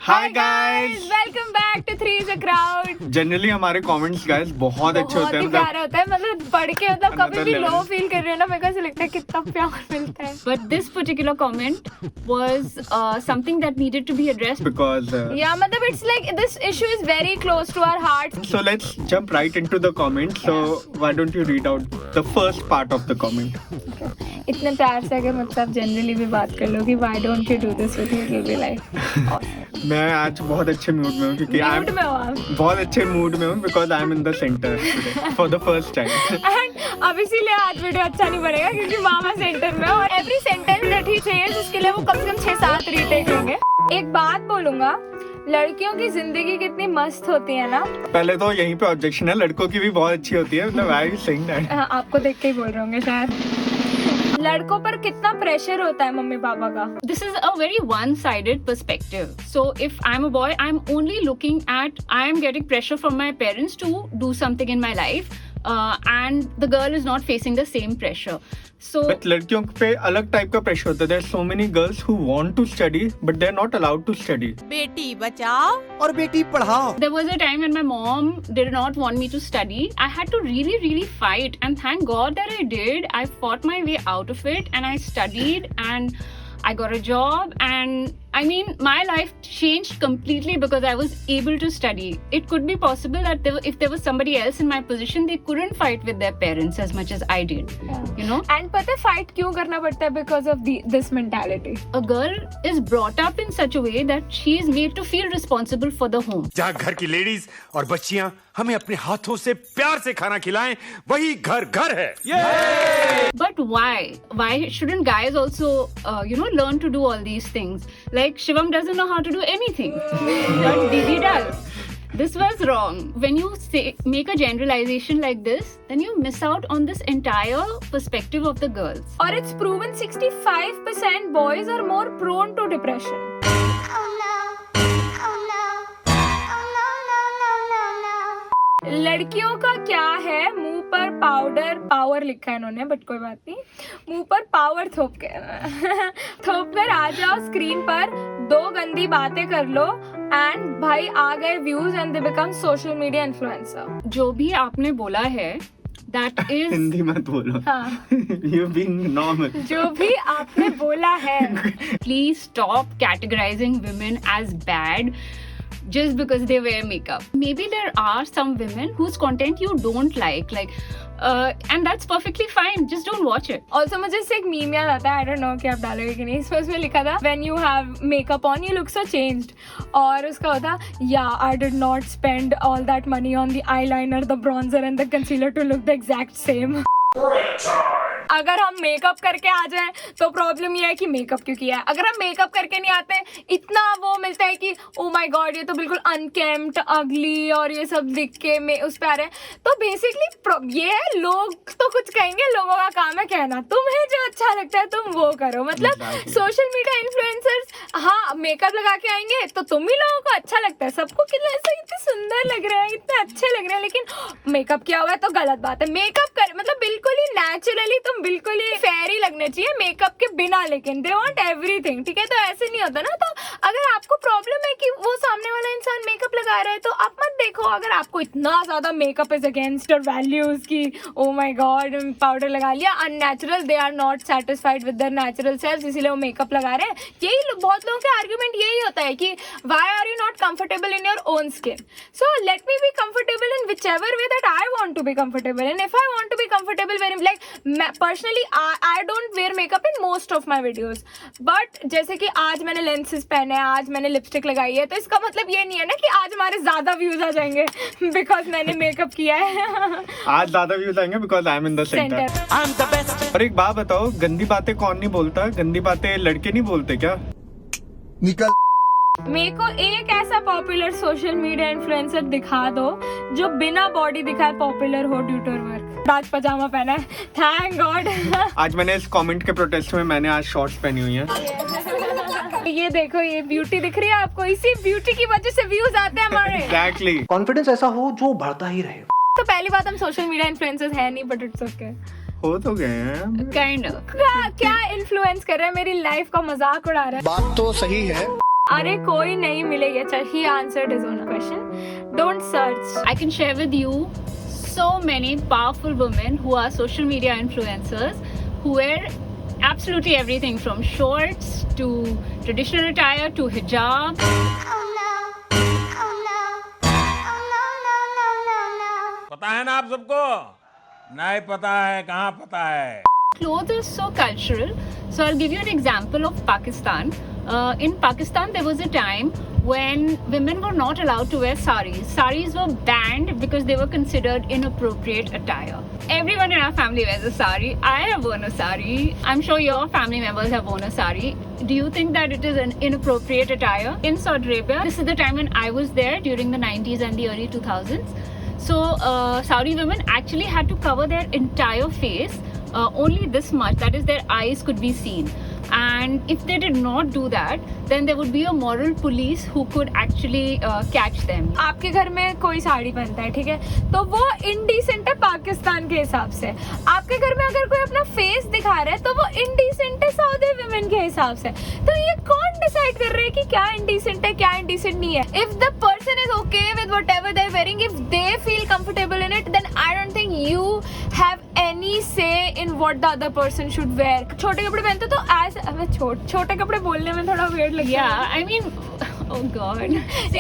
Hi guys, welcome back to Three Is a Crowd. Generally हमारे comments guys बहुत अच्छे होते हैं, प्यारा होता है, मतलब पढ़ के मतलब कभी भी level. लो फील कर रहे हो ना, मेरे को ऐसा लगता है कितना प्यार मिलता है। But this particular comment was something that needed to be addressed. because Yeah, मतलब it's like this issue is very close to our hearts. so let's jump right into the comments. So why don't you read out the first part of the comment? इतने प्यार से अगर मतलब generally भी बात कर लो कि why don't you do this with me, it will be like awesome. मैं आज बहुत अच्छे मूड में हूँ क्योंकि Mood में हो आप? बहुत अच्छे मूड में हूँ because I'm in the center today for the first time. And अब इसीलिए आज वीडियो अच्छा नहीं बनेगा क्योंकि मामा सेंटर में है और every sentence that he says उसके लिए वो कम से कम 6-7 रीटेक होंगे। एक बात बोलूंगा, लड़कियों की जिंदगी कितनी मस्त होती है ना। पहले तो यहीं पे ऑब्जेक्शन है, लड़कों की भी बहुत अच्छी होती है, मतलब आई सेइंग दैट। आपको देख के ही बोल रहे होंगे शायद। लड़कों पर कितना प्रेशर होता है मम्मी पापा का। This is a very one-sided perspective. So if I'm a boy, I'm only looking at I am getting pressure from my parents to do something in my life, and the girl is not facing the same pressure. So but लड़कियों पे अलग type का pressure होता है. There are so many girls who want to study but they are not allowed to study. Beti Bachao और Beti Padhao. there was a time when my mom did not want me to study. I had to really fight, and thank God that I did. I fought my way out of it and I studied and I got a job, and I mean my life changed completely because I was able to study. It could be possible that if there was somebody else in my position, they couldn't fight with their parents as much as I did. You know? And पता है fight क्यों करना पड़ता है? Because of this mentality. A girl is brought up in such a way that she is made to feel responsible for the home. जहाँ घर की ladies और बच्चियाँ हमें अपने हाथों से प्यार से खाना खिलाएं, वही घर घर है. But why? Why shouldn't guys also, learn to do all these things? Like Shivam doesn't know how to do anything, but Didi does. This was wrong. When you make a generalization like this, then you miss out on this entire perspective of the girls. Or it's proven 65% boys are more prone to depression. लड़कियों का क्या है, मुंह पर power लिखा है इन्होंने, but कोई बात नहीं, मुंह पर पावर थोप कर आ जाओ स्क्रीन पर, 2 गंदी बातें कर लो एंड भाई आ गए views and they become social media influencer. जो भी आपने बोला है that is हिंदी मत बोलो. हाँ। You being normal. जो भी आपने बोला है, please stop categorizing women as bad just because they wear makeup. Maybe there are some women whose content you don't like, and that's perfectly fine. Just don't watch it. Also मुझे इससे एक meme याद आता है, I don't know कि आप डालोगे कि नहीं, इसमें लिखा था when you have makeup on you look so changed, और उसका होता yeah I did not spend all that money on the eyeliner, the bronzer and the concealer to look the exact same. अगर हम मेकअप करके आ जाएं तो problem ये है कि मेकअप क्यों किया है. अगर हम मेकअप करके नहीं आते, इतना वो मिलता है कि ओ माय गॉड ये तो बिल्कुल अनकेम्प्ड अगली और ये सब दिख के उस पे आ रहे हैं. तो बेसिकली ये है, लोग तो कुछ कहेंगे, लोगों का काम है कहना, तुम्हें जो अच्छा लगता है तुम वो करो. मतलब सोशल मीडिया इन्फ्लुएंसर्स हाँ मेकअप लगा के आएंगे तो तुम ही लोगों को अच्छा लगता है, सबको कितना ऐसा इतने सुंदर लग रहे हैं, इतने अच्छे लग रहे हैं, लेकिन मेकअप किया हुआ है तो गलत बात है. मेकअप कर मतलब बिल्कुल ही नेचुरली, तुम बिल्कुल ही फेयर ही लगने चाहिए मेकअप के बिना, लेकिन दे वांट एवरीथिंग. ठीक है, तो ऐसे नहीं होता ना. तो अगर आपको प्रॉब्लम है कि वो सामने वाला इंसान मेकअप लगा रहा है तो आप मत देखो. अगर आपको इतना ज्यादा makeup is against your values की ओ माय गॉड पाउडर लगा लिया, unnatural, they are not satisfied with their natural self, इसीलिए वो मेकअप लगा रहे हैं. यही बहुत लोगों के आर्ग्यूमेंट यही होता है कि why are you not comfortable in your own skin. So let me be comfortable in whichever way that I want to be comfortable, and if I want to be comfortable very like personally I don't wear makeup in most of my videos, but जैसे कि आज मैंने lenses पहने हैं, आज मैंने lipstick लगाई है, तो इसका मतलब ये नहीं है ना कि आज हमारे ज्यादा व्यूज आ जाएंगे बिकॉज मैंने मेकअप किया है. आज ज्यादा व्यूज आएंगे because I am in the centre. I'm the best. और एक बात बताओ, गंदी बातें कौन नहीं बोलता? गंदी बातें लड़के नहीं बोलते क्या? निकल. मेरे को एक ऐसा पॉपुलर सोशल मीडिया इन्फ्लुएंसर दिखा दो जो बिना बॉडी दिखाए पॉपुलर हो ट्विटर पर. आज पजामा पहना है, थैंक गॉड. आज मैंने इस कमेंट के प्रोटेस्ट में मैंने आज शॉर्ट्स पहनी हुई हैं. ये देखो, ये ब्यूटी दिख रही है आपको, इसी ब्यूटी की वजह से व्यूज आते हैं हमारे. एग्जैक्टली. कॉन्फिडेंस ऐसा हो जो बढ़ता ही रहे. तो पहली बात, हम सोशल मीडिया इन्फ्लुएंसर्स है नहीं, बट इट्स ओके. हो तो गए हैं. Kind of. क्या इन्फ्लुएंस कर रहा है, मेरी लाइफ का मजाक उड़ा रहा है. बात तो सही है. अरे कोई नहीं मिलेगी. अच्छा, he answered his own question. Don't search. I can share with you so many powerful women who are social media influencers who wear absolutely everything from shorts to traditional attire to hijab. पता है ना आप सबको? नहीं पता है, कहाँ पता है? Clothes are so cultural. So I'll give you an example of Pakistan. In Pakistan, there was a time when women were not allowed to wear saris. Saris were banned because they were considered inappropriate attire. Everyone in our family wears a sari. I have worn a sari. I'm sure your family members have worn a sari. Do you think that it is an inappropriate attire? In Saudi Arabia, this is the time when I was there during the 90s and the early 2000s. So Saudi women actually had to cover their entire face. Only this much, that is, their eyes could be seen. And if they did not do that, then there would be a moral police who could actually catch them. आपके घर में कोई साड़ी पहनता है, ठीक है, तो वो इनडिसेंट है पाकिस्तान के हिसाब से. आपके घर में अगर कोई अपना फेस दिखा रहा है तो वो इनडिसेंट है सऊदी वुमेन के हिसाब से. तो ये कौन डिसाइड कर रहे हैं कि क्या इनडिसेंट है, क्या इनडिसेंट नहीं है? If the person is okay with whatever they are wearing, if they feel comfortable in it, then I don't think you have any say in what the other person should wear. छोटे कपड़े पहनते तो as छोटे कपड़े बोलने में थोड़ा weird लगता है. Yeah, I mean, oh God.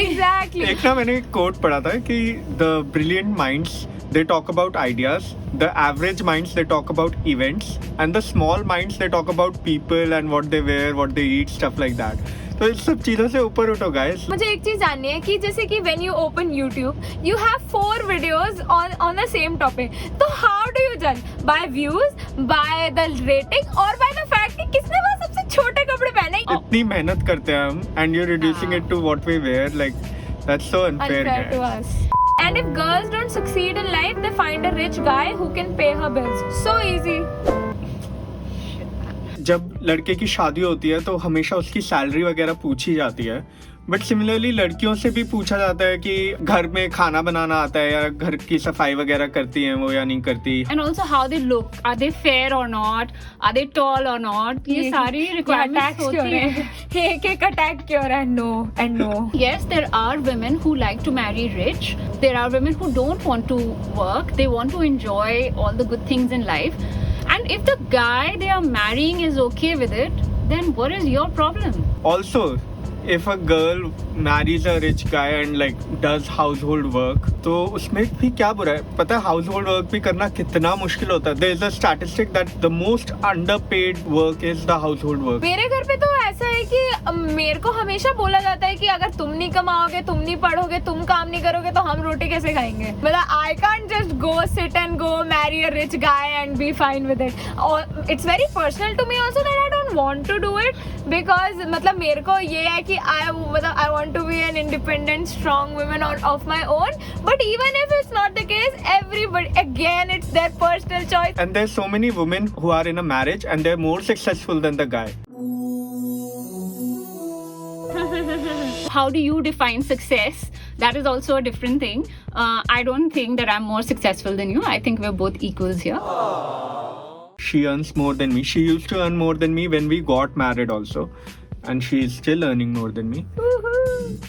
Exactly. एक ना मैंने एक कोट पढ़ा था कि the brilliant minds they talk about ideas, the average minds they talk about events, and the small minds they talk about people and what they wear, what they eat, stuff like that. तो इस सब चीजों से ऊपर उठो guys. मुझे एक चीज जाननी है कि जैसे कि when you open YouTube, you have 4 videos on the same topic. तो how do you judge? By views, by the rating, और by the fact कि किसने वहाँ सबसे छोटे कपड़े पहने? इतनी मेहनत करते हैं हम and you're reducing it to what we wear, like that's so unfair Unfair to guys. us. And if girls don't succeed in life, they find a rich guy who can pay her bills. So easy. जब लड़के की शादी होती है तो हमेशा उसकी salary वगैरह पूछी जाती है, बट सिमिलरली लड़कियों से भी पूछा जाता है कि घर में खाना बनाना आता है या घर की सफाई वगैरह करती हैं वो या नहीं करती. And also how they look, are they fair or not, are they tall or not, ये सारी requirements होती हैं. एक अटैक क्यों रहा है? No and no. Yes, there are women who like to marry rich. There are women who don't want to work. They want to enjoy all the good things in life. And if the guy they are marrying is okay with it, then what is your problem? Also, if a girl marries a rich guy and like does household work, तो उसमें भी क्या बुरा है? पता है household work भी करना कितना मुश्किल होता है. There is a statistic that the most underpaid work is the household work. मेरे घर पे तो ऐसा है कि मेरे को हमेशा बोला जाता है कि अगर तुम नहीं कमाओगे, तुम नहीं पढ़ोगे, तुम काम नहीं करोगे तो हम रोटी कैसे खाएंगे? मतलब I can't just go sit and go marry a rich guy and be fine with it. Or it's very personal to me also that I don't want to do it because मतलब मेरे को ये है कि I want to be an independent, strong woman of my own. But even if it's not the case, everybody, again, it's their personal choice. And there's so many women who are in a marriage and they're more successful than the guy. How do you define success? That is also a different thing. I don't think that I'm more successful than you. I think we're both equals here. She earns more than me. She used to earn more than me when we got married also. And she is still earning more than me.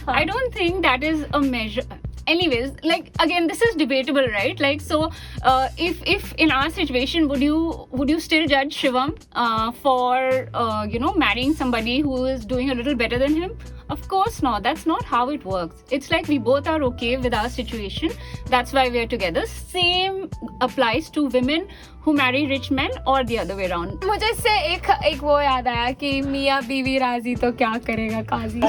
I don't think that is a measure. Anyways, like again, this is debatable, right? Like, so if in our situation, would you still judge Shivam for marrying somebody who is doing a little better than him? Of course not. That's not how it works. It's like we both are okay with our situation. That's why we're together. Same applies to women who marry rich men or the other way around. मुझे इससे एक वो याद आया कि मियाँ बीवी राजी तो क्या करेगा काजी.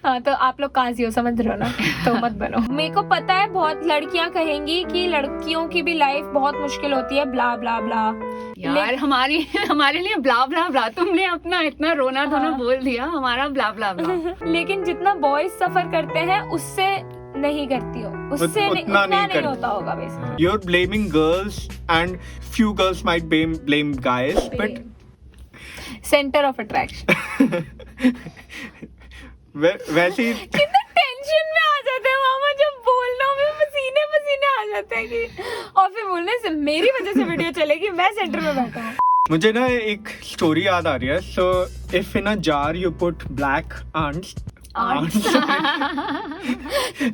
हाँ, तो आप लोग काजी हो, समझ रहे हो ना, तो मत बनो. मेरे को पता है बहुत लड़कियां कहेंगी कि लड़कियों की भी लाइफ बहुत मुश्किल होती है, ब्ला ब्ला ब्ला. यार हमारे लिए ब्ला ब्ला ब्ला. तुमने अपना इतना रोना धोना बोल दिया, हमारा ब्ला ब्ला ब्ला. लेकिन जितना बॉयज सफर करते हैं उससे नहीं करती हो, उससे उतना नहीं होता होगा वैसे. You're blaming girls and few girls might blame guys, but centre of attraction. वैसे कितना टेंशन में आ जाते हैं मामा जब बोलना में पसीने आ जाते हैं कि और फिर बोलने से मेरी वजह से वीडियो चलेगी, मैं सेंटर में बैठा हूँ. मुझे ना एक स्टोरी याद आ रही है. So if in a jar you put black ants.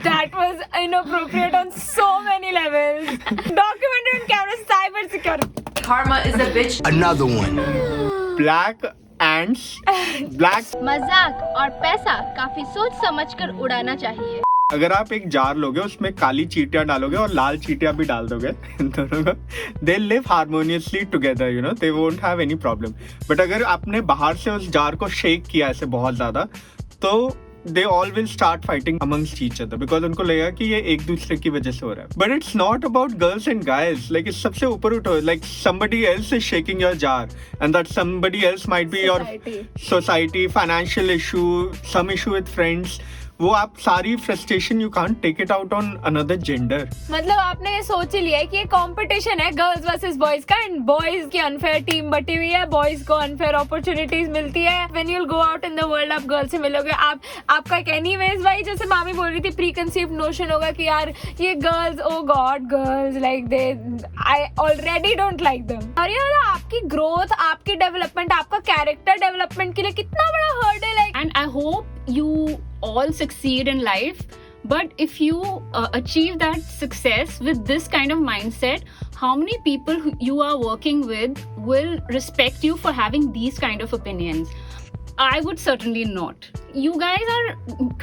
That was inappropriate on so many levels. Documented on camera, cyber security. Karma is a bitch. Another one. Black ants. Black. मजाक और पैसा काफी सोच समझकर उड़ाना चाहिए. अगर आप एक जार लोगे उसमें काली चींटियां डालोगे और लाल चींटियां भी डाल दोगे दोनों को, they live harmoniously together, you know, they won't have any problem. But अगर आपने बाहर से उस जार को शेक किया ऐसे बहुत ज्यादा, तो they all will start fighting amongst each other because उनको लगेगा कि ये एक दूसरे की वजह से हो रहा है. But it's not about girls and guys. Like इस सबसे ऊपर उठो. Like somebody else is shaking your jar, and that somebody else might be your society, financial issue, some issue with friends. वो आप सारी frustration you can't take it out on another gender. मतलब आपने ये सोच ही लिया है कि ये कंपटीशन है गर्ल्स वर्सेस बॉयज का, एंड बॉयज की अनफेयर टीम बटी हुई है, बॉयज को अनफेयर अपॉर्चुनिटीज मिलती है. When you will go out in the world आप गर्ल्स से मिलोगे, आपका एक एनीवेज भाई, जैसे मामी बोल रही थी, प्री कंसीव्ड नोशन होगा कि यार ये girls, oh god, girls like they, I already don't like them. और ये आपकी ग्रोथ, आपकी डेवलपमेंट, आपका कैरेक्टर डेवलपमेंट के लिए कितना बड़ा हर्डल है. And I hope you all succeed in life, but if you achieve that success with this kind of mindset, how many people who you are working with will respect you for having these kind of opinions? I would certainly not. You guys are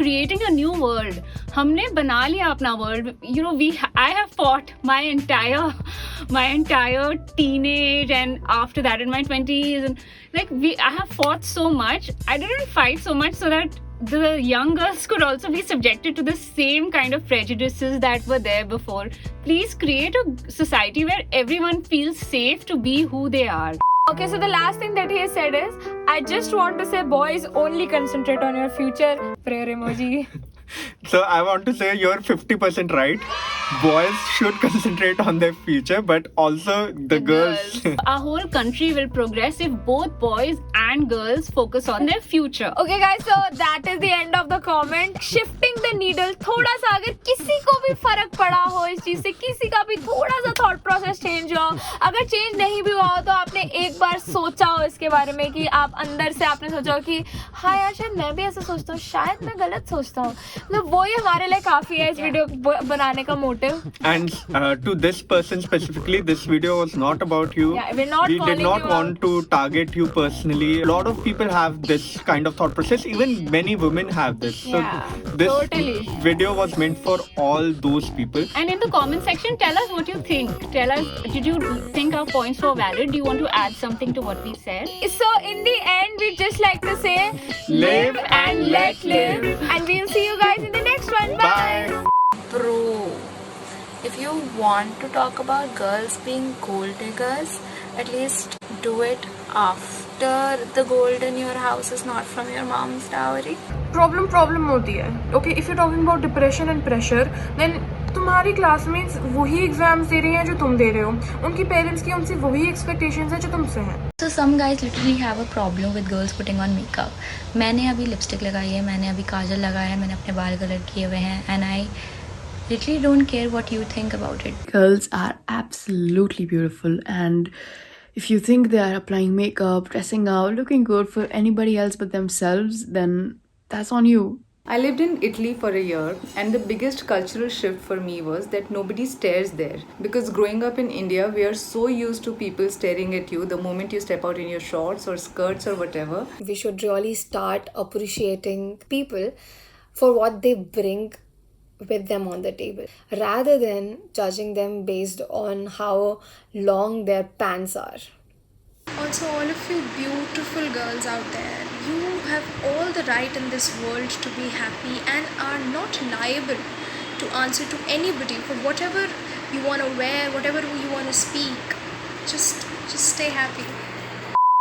creating a new world. हमने बना लिया अपना world. You know, I have fought my entire teenage and after that in my 20s, and like I have fought so much. I didn't fight so much so that the young girls could also be subjected to the same kind of prejudices that were there before. Please create a society where everyone feels safe to be who they are. Okay, so the last thing that he has said is, I just want to say, boys, only concentrate on your future. Prayer emoji. So I want to say you're 50% right. Boys should concentrate on their future, but also the girls. Our whole country will progress if both boys and girls focus on their future. Okay guys, so that is the end of the comment. Shifting the needle. थोड़ा सा अगर किसी को भी फर्क पड़ा हो इस चीज से, किसी का भी थोड़ा सा थॉट प्रोसेस चेंज हो, अगर चेंज नहीं भी हुआ हो तो आपने एक बार सोचा हो इसके बारे में, कि आप अंदर से आपने सोचा हो कि हाँ यार शायद मैं भी ऐसा सोचता हूँ, शायद मैं गलत सोचता हूँ, मतलब वो ही हमारे लिए काफी है इस वीडियो बनाने का motive. And to this person specifically, this video was not about you. Yeah, we're not we did not you want to target you personally. A lot of people have this kind of thought process. Even many women have this. Yeah, so this totally. video was meant for all those people. And in the comment section, tell us what you think. Tell us, did you think our points were valid? Do you want to add something to what we said? So in the end, we just like to say, Live and let live. And we'll see you guys in the next one. Bye. Bro, if you want to talk about girls being gold diggers, at least do it after the gold in your house is not from your mom's dowry. Problem होती है. Okay, if you're talking about depression and pressure, then तुम्हारी classmates वही exams दे रही हैं जो तुम दे रहे हो, उनकी पेरेंट्स की उनसे वही एक्सपेक्टेशंस हैं जो तुमसे हैं. So some guys literally have a problem with girls putting on makeup. मैंने अभी लिपस्टिक लगाई है, मैंने अभी काजल लगाया है, मैंने अपने बाल कलर किए हुए हैं, and I literally don't care what you think about it. Girls are absolutely beautiful, and if you think they are applying makeup, dressing up, looking good for anybody else but themselves, then that's on you. I lived in Italy for a year, and the biggest cultural shift for me was that nobody stares there. Because growing up in India, we are so used to people staring at you the moment you step out in your shorts or skirts or whatever. We should really start appreciating people for what they bring with them on the table, rather than judging them based on how long their pants are. Also, all of you beautiful girls out there, you have all the right in this world to be happy and are not liable to answer to anybody for whatever you want to wear, whatever you want to speak. Just stay happy.